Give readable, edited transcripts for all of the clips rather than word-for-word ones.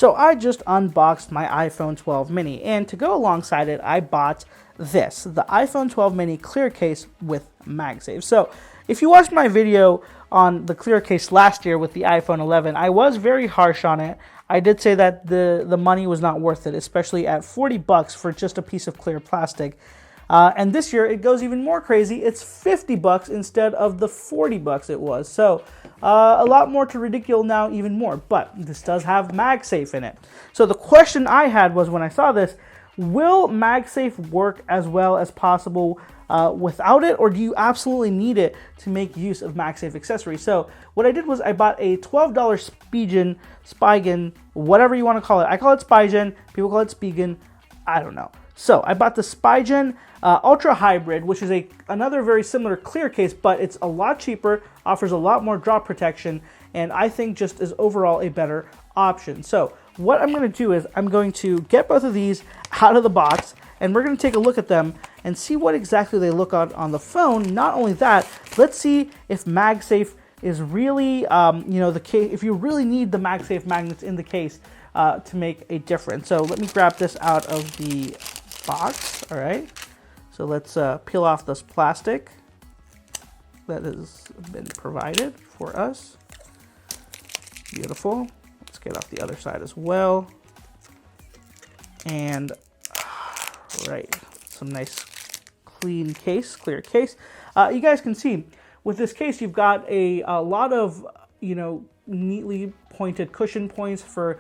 So I just unboxed my iPhone 12 mini, and to go alongside it, I bought this, the iPhone 12 mini clear case with MagSafe. So if you watched my video on the clear case last year with the iPhone 11, I was very harsh on it. I did say that the money was not worth it, especially at 40 bucks for just a piece of clear plastic. And this year it goes even more crazy. It's 50 bucks instead of the 40 bucks it was. So a lot more to ridicule now, even more. But this does have MagSafe in it. So the question I had was, when I saw this, will MagSafe work as well as possible without it, or do you absolutely need it to make use of MagSafe accessories? So what I did was I bought a $12 Spigen, whatever you want to call it. I call it Spigen, people call it Spigen, I don't know. So I bought the Spigen Ultra Hybrid, which is another very similar clear case, but it's a lot cheaper, offers a lot more drop protection, and I think just is overall a better option. So what I'm going to do is I'm going to get both of these out of the box, and we're going to take a look at them and see what exactly they look like on the phone. Not only that, let's see if MagSafe is really, the case, if you really need the MagSafe magnets in the case to make a difference. So let me grab this out of the box. All right, so let's peel off this plastic that has been provided for us. Beautiful. Let's get off the other side as well. And right, some nice clean case, clear case. You guys can see with this case, you've got a lot of neatly pointed cushion points for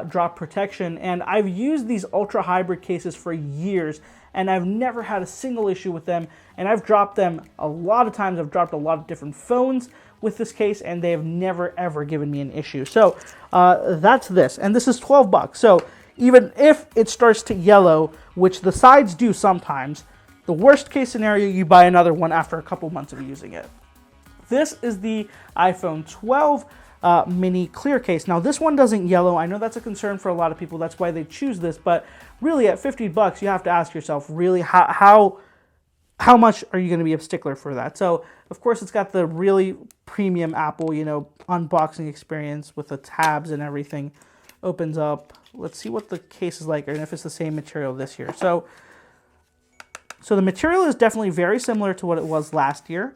drop protection, and I've used these ultra hybrid cases for years, and I've never had a single issue with them, and I've dropped them a lot of times. I've dropped a lot of different phones with this case, and they have never ever given me an issue. So that's this, and this is 12 bucks. So even if it starts to yellow, which the sides do sometimes, the worst case scenario, you buy another one after a couple months of using it. This is the iPhone 12 mini clear case. Now this one doesn't yellow. I know that's a concern for a lot of people. That's why they choose this. But really, at 50 bucks, you have to ask yourself, really, how much are you going to be a stickler for that? So of course, it's got the really premium Apple, unboxing experience with the tabs and everything. Opens up. Let's see what the case is like, and if it's the same material this year. So the material is definitely very similar to what it was last year.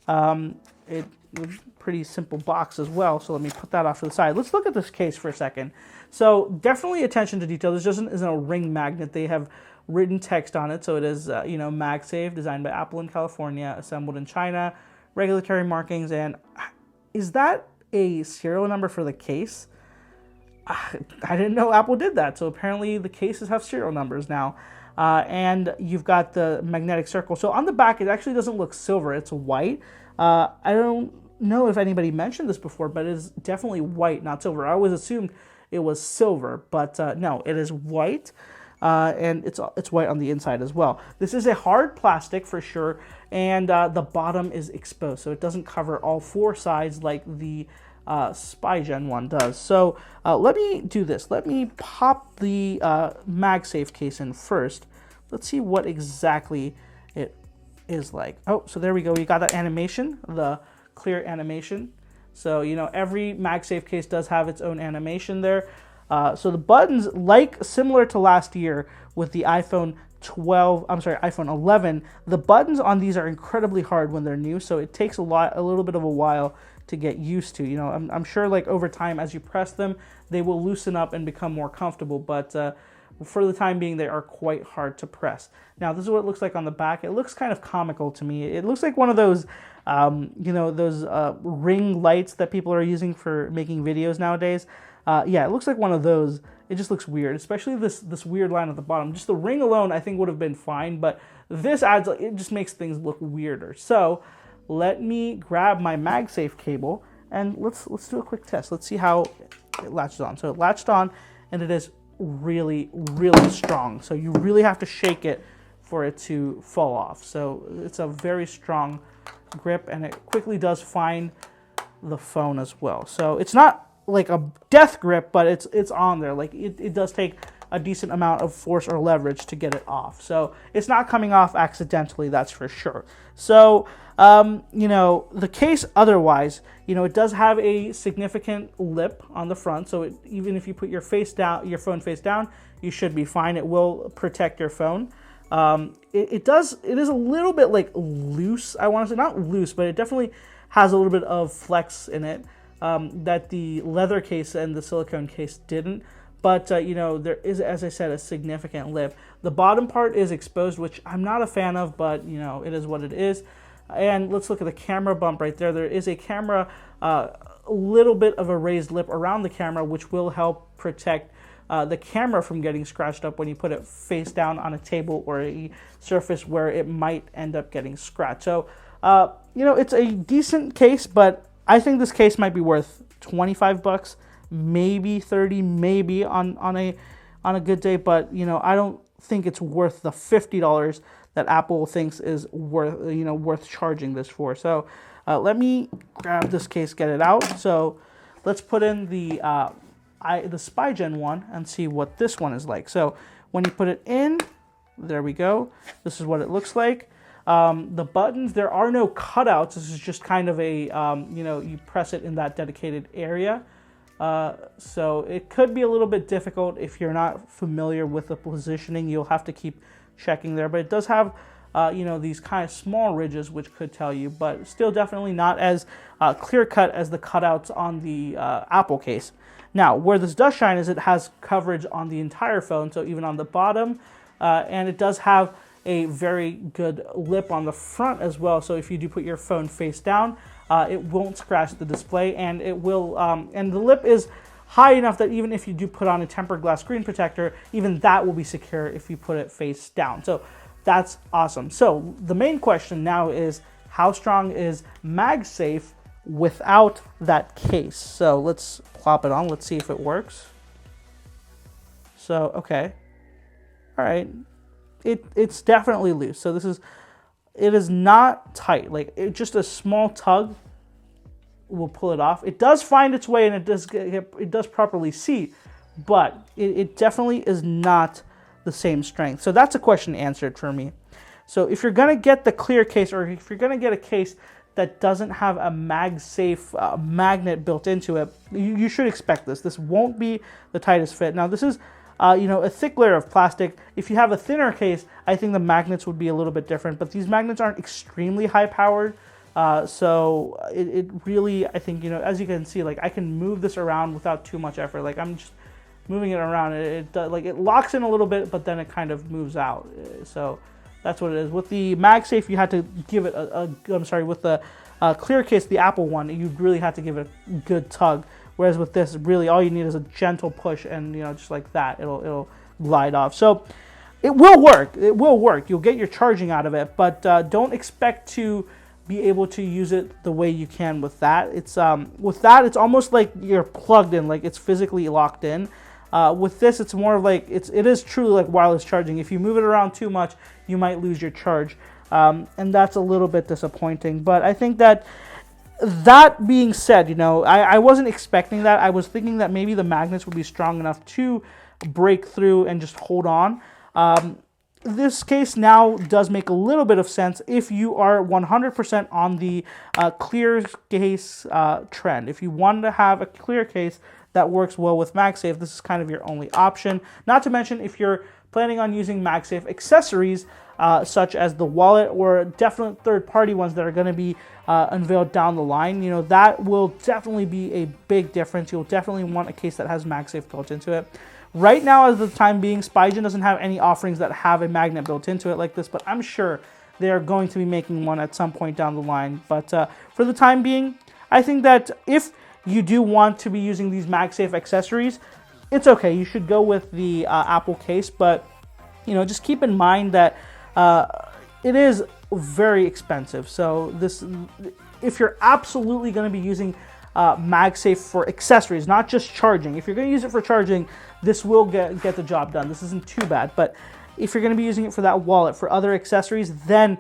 It was a pretty simple box as well, so let me put that off to the side. Let's look at this case for a second. So definitely attention to detail. This just isn't a ring magnet. They have written text on it, so it is MagSafe, designed by Apple in California, assembled in China, regulatory markings, and is that a serial number for the case? I didn't know Apple did that, so apparently the cases have serial numbers now. And you've got the magnetic circle. So on the back, it actually doesn't look silver, it's white. I don't know if anybody mentioned this before, but it is definitely white, not silver. I always assumed it was silver, but no, it is white, and it's white on the inside as well. This is a hard plastic for sure, and the bottom is exposed, so it doesn't cover all four sides like the Spigen one does. So let me do this. Let me pop the MagSafe case in first. Let's see what exactly it is like. Oh, so there we go. You got that animation, the clear animation. So, every MagSafe case does have its own animation there. So the buttons, similar to last year with the iPhone 11, the buttons on these are incredibly hard when they're new, so it takes a little bit of a while to get used to. I'm sure over time as you press them, they will loosen up and become more comfortable, but for the time being, they are quite hard to press. Now, this is what it looks like on the back. It looks kind of comical to me. It looks like one of those, those ring lights that people are using for making videos nowadays. Yeah, it looks like one of those. It just looks weird, especially this weird line at the bottom. Just the ring alone, I think, would have been fine, but this it just makes things look weirder. So let me grab my MagSafe cable and let's do a quick test. Let's see how it latches on. So it latched on, and it is really, really strong. So you really have to shake it for it to fall off. So it's a very strong grip, and it quickly does find the phone as well. So it's not like a death grip, but it's on there. It does take a decent amount of force or leverage to get it off. So it's not coming off accidentally, that's for sure. So You know, the case otherwise, you know, it does have a significant lip on the front, so even if you put your phone face down, you should be fine. It will protect your phone. It is a little bit like loose, I want to say, not loose, but it definitely has a little bit of flex in it that the leather case and the silicone case didn't. But, you know, there is, as I said, a significant lip. The bottom part is exposed, which I'm not a fan of, but, you know, it is what it is. And let's look at the camera bump right there. There is a camera, a little bit of a raised lip around the camera, which will help protect the camera from getting scratched up when you put it face down on a table or a surface where it might end up getting scratched. So, you know, it's a decent case, but I think this case might be worth 25 bucks, maybe 30, maybe on a good day, but, you know, I don't think it's worth the $50 that Apple thinks is worth charging this for. So let me grab this case, get it out. So let's put in the Spigen one and see what this one is like. So when you put it in, there we go. This is what it looks like. The buttons, there are no cutouts. This is just kind of a, you know, you press it in that dedicated area. So it could be a little bit difficult if you're not familiar with the positioning. You'll have to keep checking there, but it does have, you know, these kind of small ridges which could tell you, but still definitely not as clear cut as the cutouts on the Apple case. Now, where this does shine is it has coverage on the entire phone, so even on the bottom, and it does have a very good lip on the front as well. So if you do put your phone face down, it won't scratch the display, and it will. And the lip is high enough that even if you do put on a tempered glass screen protector, even that will be secure if you put it face down. So that's awesome. So the main question now is, how strong is MagSafe without that case? So let's plop it on. Let's see if it works. So, okay. All right. It's definitely loose. So it is not tight. Like, just a small tug will pull it off. It does find its way, and it does properly seat, but it definitely is not the same strength. So that's a question answered for me. So if you're gonna get the clear case, or if you're gonna get a case that doesn't have a MagSafe magnet built into it, you should expect this. This won't be the tightest fit. Now this is you know, a thick layer of plastic. If you have a thinner case, I think the magnets would be a little bit different, but these magnets aren't extremely high powered. So it really, I think, you know, as you can see, like, I can move this around without too much effort. Like, I'm just moving it around. It does, like, it locks in a little bit, but then it kind of moves out. So that's what it is. With the MagSafe, you had to give it with the clear case, the Apple one, you really had to give it a good tug. Whereas with this, really all you need is a gentle push, and, you know, just like that, it'll glide off. So it will work. It will work. You'll get your charging out of it, but don't expect to be able to use it the way you can with that. It's it's almost like you're plugged in, like it's physically locked in. With this, it's more of like it is truly like wireless charging. If you move it around too much, you might lose your charge, and that's a little bit disappointing. But I think that being said, you know, I wasn't expecting that. I was thinking that maybe the magnets would be strong enough to break through and just hold on. This case now does make a little bit of sense if you are 100% on the clear case trend. If you want to have a clear case that works well with MagSafe, this is kind of your only option. Not to mention if you're planning on using MagSafe accessories such as the wallet, or definite third-party ones that are going to be unveiled down the line, you know, that will definitely be a big difference. You'll definitely want a case that has MagSafe built into it. Right now, as the time being, Spigen doesn't have any offerings that have a magnet built into it like this, but I'm sure they are going to be making one at some point down the line. But for the time being, I think that if you do want to be using these MagSafe accessories, it's okay. You should go with the Apple case, but, you know, just keep in mind that it is very expensive. So if you're absolutely going to be using MagSafe for accessories, not just charging. If you're going to use it for charging, this will get the job done. This isn't too bad. But if you're going to be using it for that wallet, for other accessories, then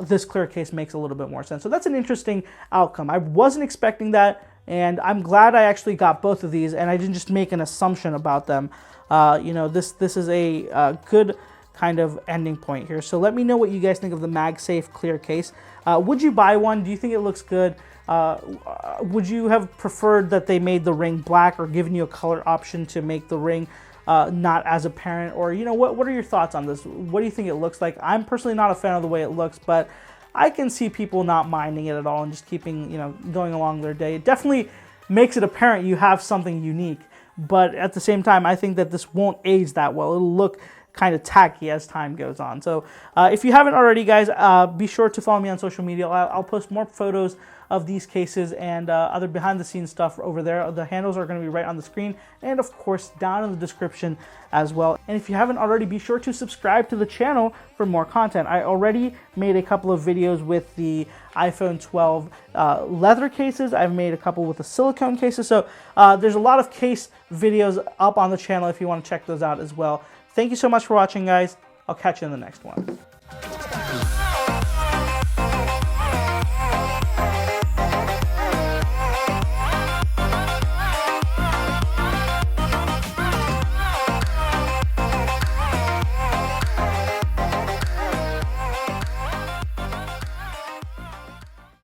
this clear case makes a little bit more sense. So that's an interesting outcome. I wasn't expecting that, and I'm glad I actually got both of these, and I didn't just make an assumption about them. You know, this is a good kind of ending point here. So let me know what you guys think of the MagSafe clear case. Would you buy one? Do you think it looks good? Would you have preferred that they made the ring black or given you a color option to make the ring not as apparent? Or, you know, what are your thoughts on this? What do you think it looks like? I'm personally not a fan of the way it looks, but I can see people not minding it at all and just keeping, you know, going along their day. It definitely makes it apparent you have something unique, but at the same time, I think that this won't age that well. It'll look kind of tacky as time goes on. So if you haven't already, guys, be sure to follow me on social media. I'll post more photos of these cases and other behind the scenes stuff over there. The handles are going to be right on the screen and of course down in the description as well. And if you haven't already, be sure to subscribe to the channel for more content. I already made a couple of videos with the iPhone 12 leather cases. I've made a couple with the silicone cases. So there's a lot of case videos up on the channel if you want to check those out as well. Thank you so much for watching, guys. I'll catch you in the next one.